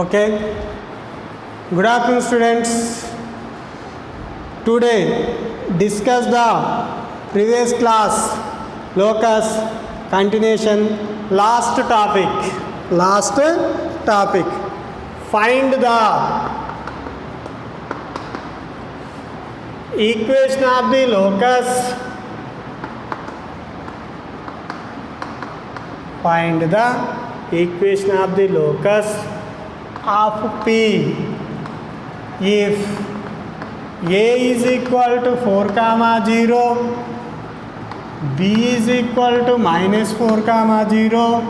Okay. Good afternoon, students. Today discuss the previous class locus continuation. Last topic. Find the equation of the locus. Find the equation of the locus of P if A is equal to 4, 0, B is equal to minus 4, 0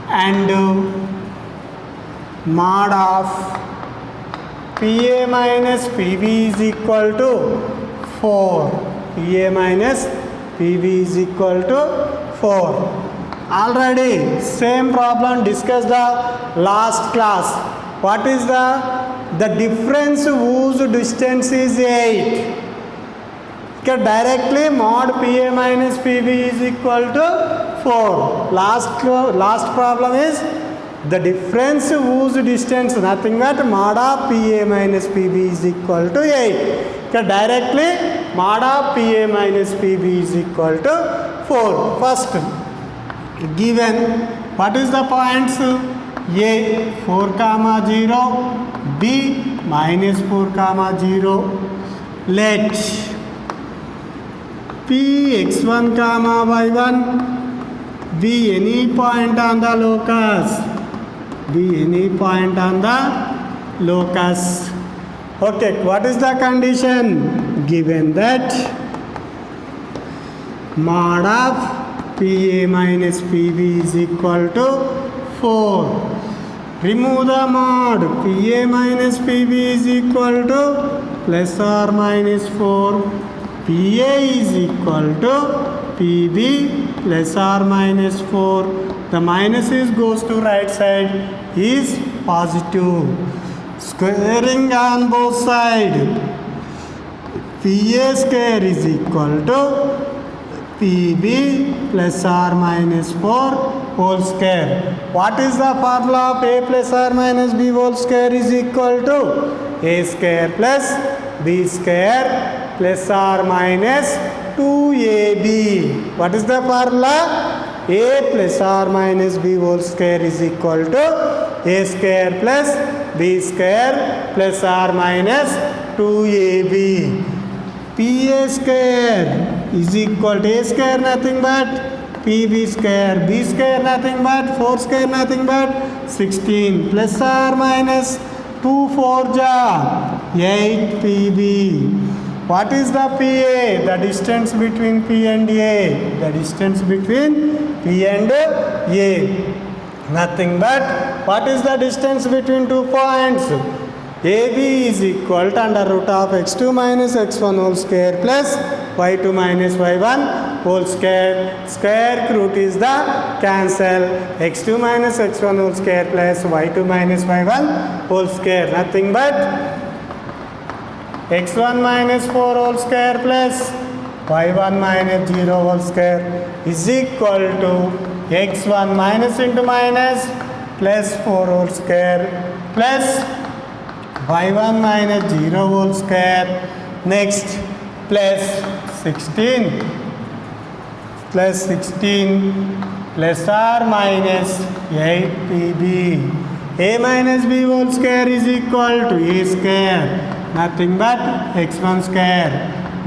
and mod of PA minus PB is equal to 4. PA minus PB is equal to 4. Already same problem discussed the last class. What is the difference whose distance is 8? Okay, directly mod PA minus PB is equal to 4. Last problem is the difference whose distance nothing but mod of PA minus PB is equal to 8. Okay, directly mod of PA minus PB is equal to 4. First given what is the points? A 4, 0, B minus 4, 0. Let P x1, y1 be any point on the locus. Okay, what is the condition? Given that mod of PA minus PB is equal to 4. Remove the mod. PA minus PB is equal to plus or minus 4. PA is equal to PB plus or minus 4. The minuses goes to right side is positive. Squaring on both sides. PA square is equal to PB plus or minus 4 whole square. What is the formula of A plus or minus B whole square is equal to A square plus B square plus or minus 2AB. What is the formula? A plus or minus B whole square is equal to A square plus B square plus or minus 2AB. PA square is equal to A square nothing but PB square, B square nothing but 4 square nothing but 16 plus or minus 2 4 ja 8 PB. What is the PA? The distance between P and A. The distance between P and A. Nothing but what is the distance between 2 points? AB is equal to under root of x2 minus x1 whole square plus y2 minus y1 whole square. Square root is the cancel. x2 minus x1 whole square plus y2 minus y1 whole square. Nothing but x1 minus 4 whole square plus y1 minus 0 whole square is equal to x1 minus into minus plus 4 whole square plus y1 minus 0 whole square. Next plus 16 plus or minus 8 PB. A minus B whole square is equal to A square nothing but x1 square,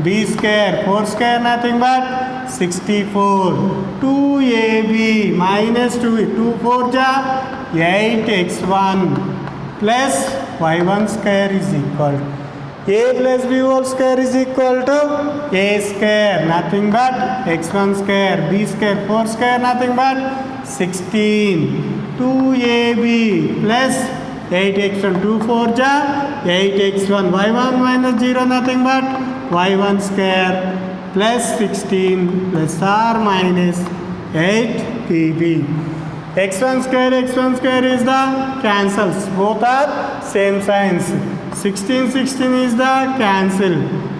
B square 4 square nothing but 64. 2AB minus 2 4 ja 8x1 plus y1 square is equal to A plus B whole square is equal to A square nothing but x1 square, B square 4 square nothing but 16. 2AB plus 8x1 2 4 ja 8x1 y1 minus 0 nothing but y1 square plus 16 plus or minus 8 PB. x1 square is the cancels. Both are same signs. 16 is the cancel.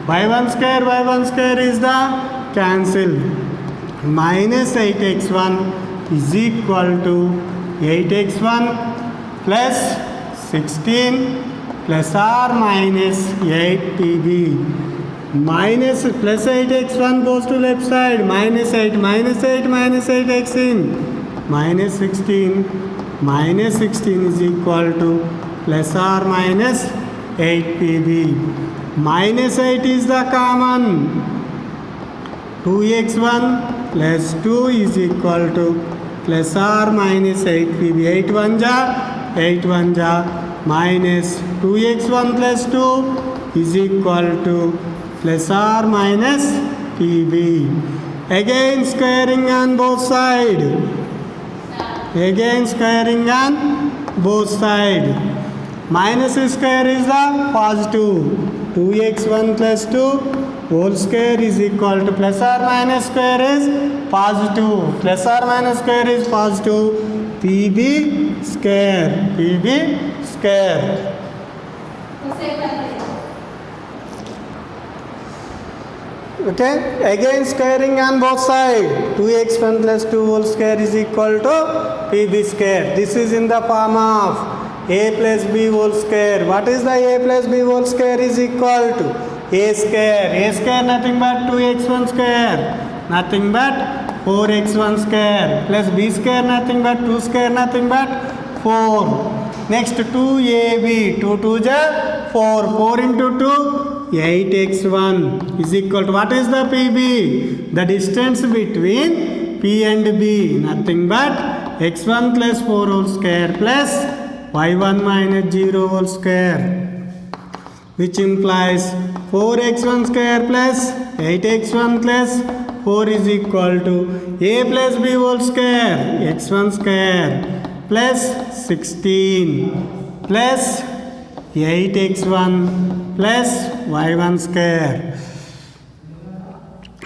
y1 square is the cancel. Minus 8x1 is equal to 8x1 plus 16 plus or minus 8 PB. Minus plus 8x1 goes to left side. Minus 8, minus 8, minus 8 x in. Minus 16. Minus 16 is equal to plus or minus 8 PB. Minus 8 is the common. 2x1 plus 2 is equal to plus or minus 8 PB. 8 1 ja, 8 1 ja, minus 2x1 plus 2 is equal to plus or minus PB. Again squaring on both sides. Again squaring on both sides. Minus square is the positive. 2x1 plus 2 whole square is equal to plus or minus square is positive. Plus or minus square is positive. PB square. PB square. Okay, again squaring on both sides. 2x1 plus 2 whole square is equal to PB square. This is in the form of a plus b whole square. What is the a plus b whole square is equal to a square. A square nothing but 2x1 square. Nothing but 4x1 square. Plus b square nothing but 2 square nothing but 4. Next 2ab. 2 2 ja 4. 4 into 2. 8x1 is equal to what is the PB? The distance between P and B. Nothing but x1 plus 4 whole square plus y1 minus 0 whole square, which implies 4x1 square plus 8x1 plus 4 is equal to a plus b whole square x1 square plus 16 plus 8x1 plus y1 square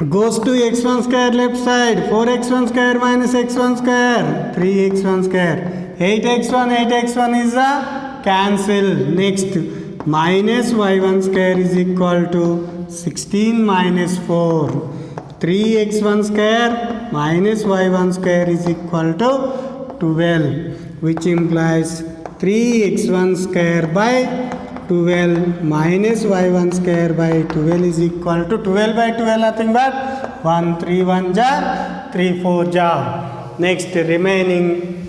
goes to x1 square left side. 4x1 square minus x1 square 3x1 square. 8x1 is a cancel. Next minus y1 square is equal to 16 minus 4. 3x1 square minus y1 square is equal to 12, which implies 3x1 square by 12 minus y1 square by 12 is equal to 12 by 12 nothing but 1 3 1 ja 3 4 ja. Next remaining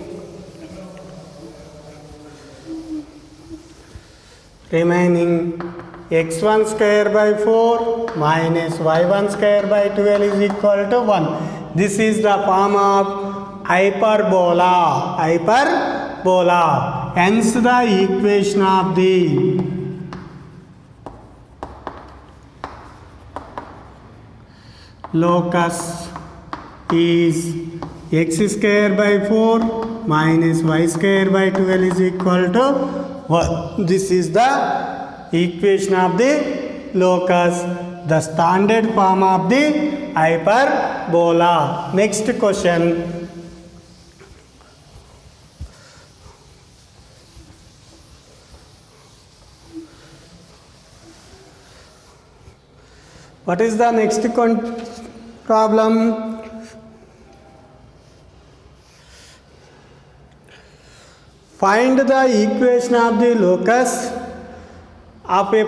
x1 square by 4 minus y1 square by 12 is equal to 1. This is the form of hyperbola. Hyperbola. Hence the equation of the locus is x square by 4 minus y square by 12 is equal to 1. This is the equation of the locus, the standard form of the hyperbola. Next question. What is the next problem? Find the equation of the locus of a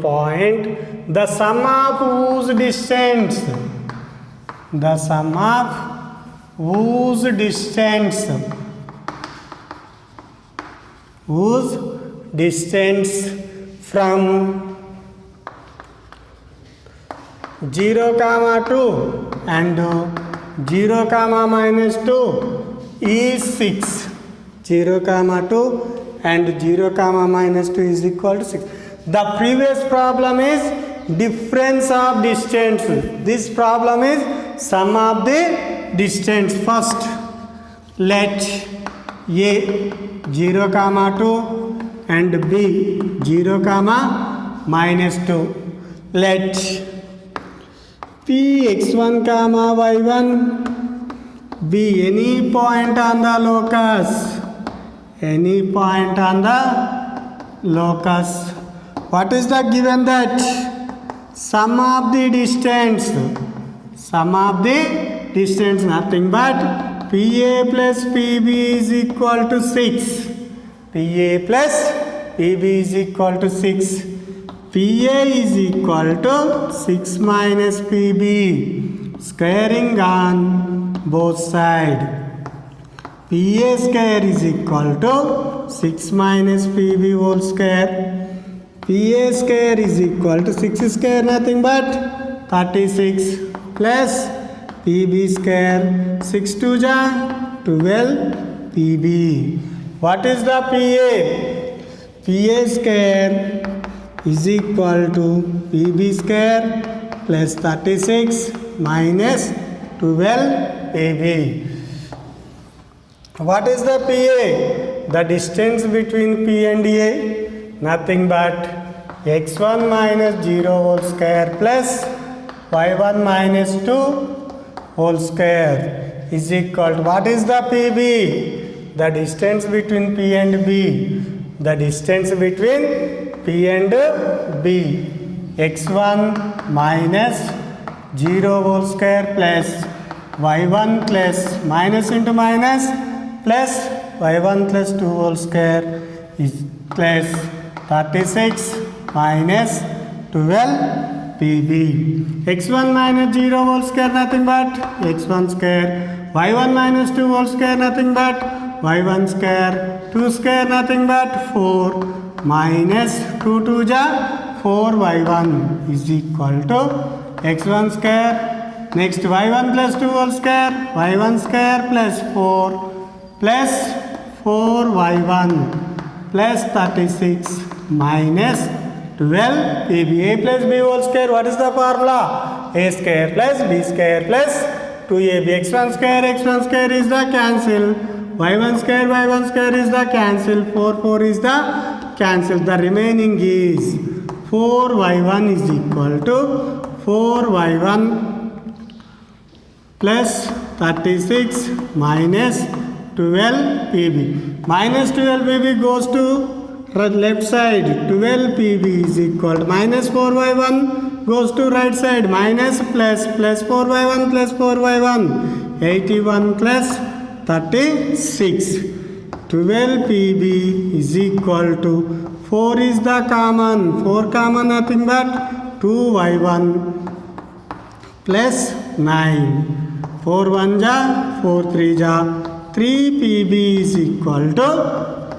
point. The sum of whose distance. The sum of whose distance. Whose distance from 0, 2 and 0, minus 2 is 6. 0, 2 and 0, minus 2 is equal to 6. The previous problem is difference of distance. This problem is sum of the distance. First, let A 0, 2 and B 0, minus 2. Let P x1, y1 be any point on the locus. Any point on the locus. What is the given that? Sum of the distance. sum of the distance nothing but PA plus PB is equal to 6. PA plus PB is equal to 6. PA is equal to 6 minus PB. Squaring on both sides. PA square is equal to 6 minus PB whole square. PA square is equal to 6 square nothing but 36 plus PB square 6 2 ja 12 PB. What is the PA? PA square is equal to PB square plus 36 minus 12 PB. What is the PA? The distance between P and A, nothing but x1 minus 0 whole square plus y1 minus 2 whole square is equal to, what is the PB? The distance between P and B. The distance between P and B. x1 minus 0 whole square plus y1 plus minus into minus plus y1 plus 2 whole square is plus 36 minus 12 PB. x1 minus 0 whole square nothing but x1 square. y1 minus 2 whole square nothing but y1 square. 2 square nothing but 4 minus 2 2 ja 4 y1 is equal to x1 square. Next y1 plus 2 whole square. y1 square plus 4 plus 4y1 plus 36 minus 12 PB. A plus B whole square, what is the formula? A square plus B square plus 2AB. x1 square is the cancel. y1 square is the cancel. 4 is the cancel. The remaining is 4y1 is equal to 4y1 plus 36 minus 12 PB. Minus 12 PB goes to left side. 12 PB is equal to minus 4y1 goes to right side. Minus plus 4y1 plus 4y1. 81 plus 36. 12 PB is equal to 4 is the common. 4 common nothing but 2y1 plus 9. 4 1 ja 4 3 ja 3 PB is equal to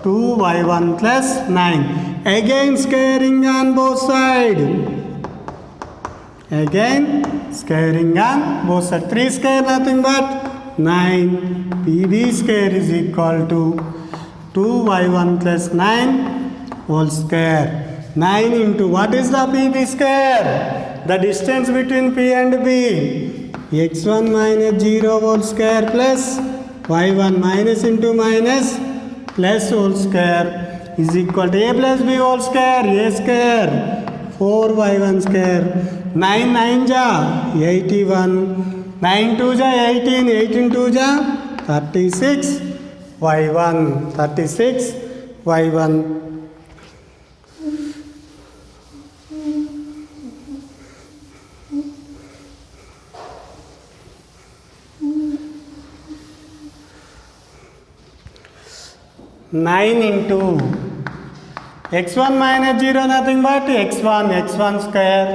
2y1 plus 9. Again squaring on both sides. Again squaring on both sides. 3 square nothing but 9. PB square is equal to 2y1 plus 9 whole square. 9 into what is the PB square? The distance between P and B. x1 minus 0 whole square plus y1 minus into minus plus whole square is equal to a plus b whole square. A square 4y1 square. 9 9 ja 81. 9 2 ja 18. 18 2 ja 36 y1. 36 y1. Nine into x1 minus 0 nothing but x1 square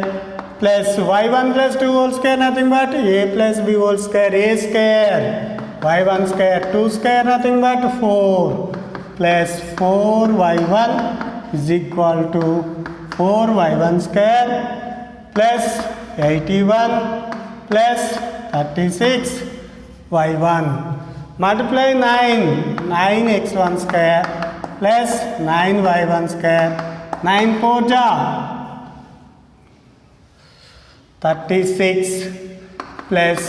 plus y1 plus 2 whole square nothing but a plus b whole square. A square y1 square. 2 square nothing but 4 plus 4y1 is equal to 4y1 square plus 81 plus 36 y1. Multiply 9 x1 square plus 9 y1 square. 9 4 ja 36 plus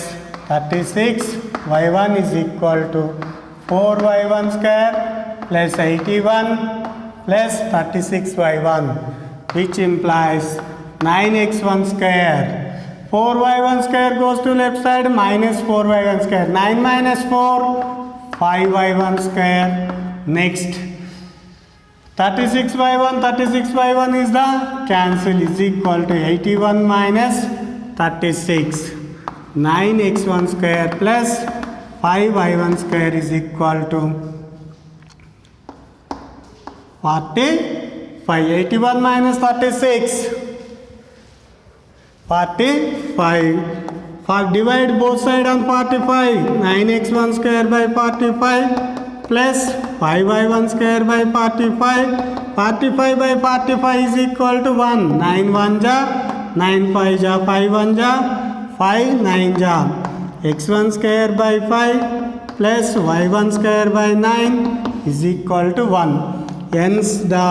36 y1 is equal to 4 y1 square plus 81 plus 36 y1, which implies 9x1 square. 4y1 square goes to left side, minus 4y1 square. 9 minus 4, 5y1 square. Next 36y1 is the cancel, is equal to 81 minus 36. 9x1 square plus 5y1 square is equal to 45. 81 minus 36, 45. Divide both sides on 45. 9x1 square by 45 plus 5y1 square by 45. 45 by 45 is equal to 1. 9 1 ja, 9 5 ja, 5 1 ja, 5 9 ja. x1 square by 5 plus y1 square by 9 is equal to 1. Hence the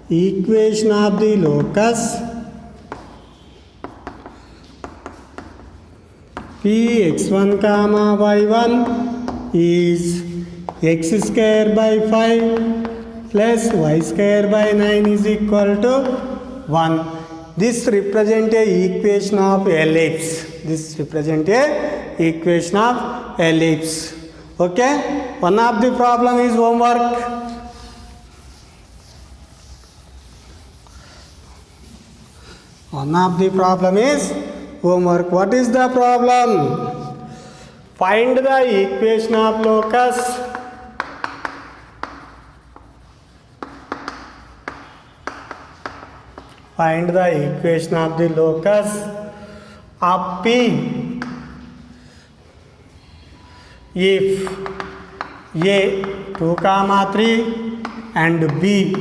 equation of the locus Px1 comma y1 is x square by 5 plus y square by 9 is equal to 1. This represents a equation of ellipse. This represents a equation of ellipse. Okay? One of the problem is homework. One of the problem is homework. What is the problem? Find the equation of locus find the equation of the locus of P if A 2 comma 3 and B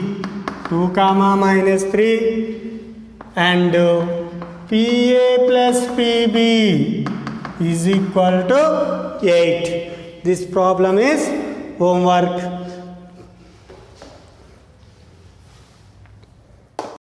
2 comma minus 3 and PA plus PB is equal to 8. This problem is homework.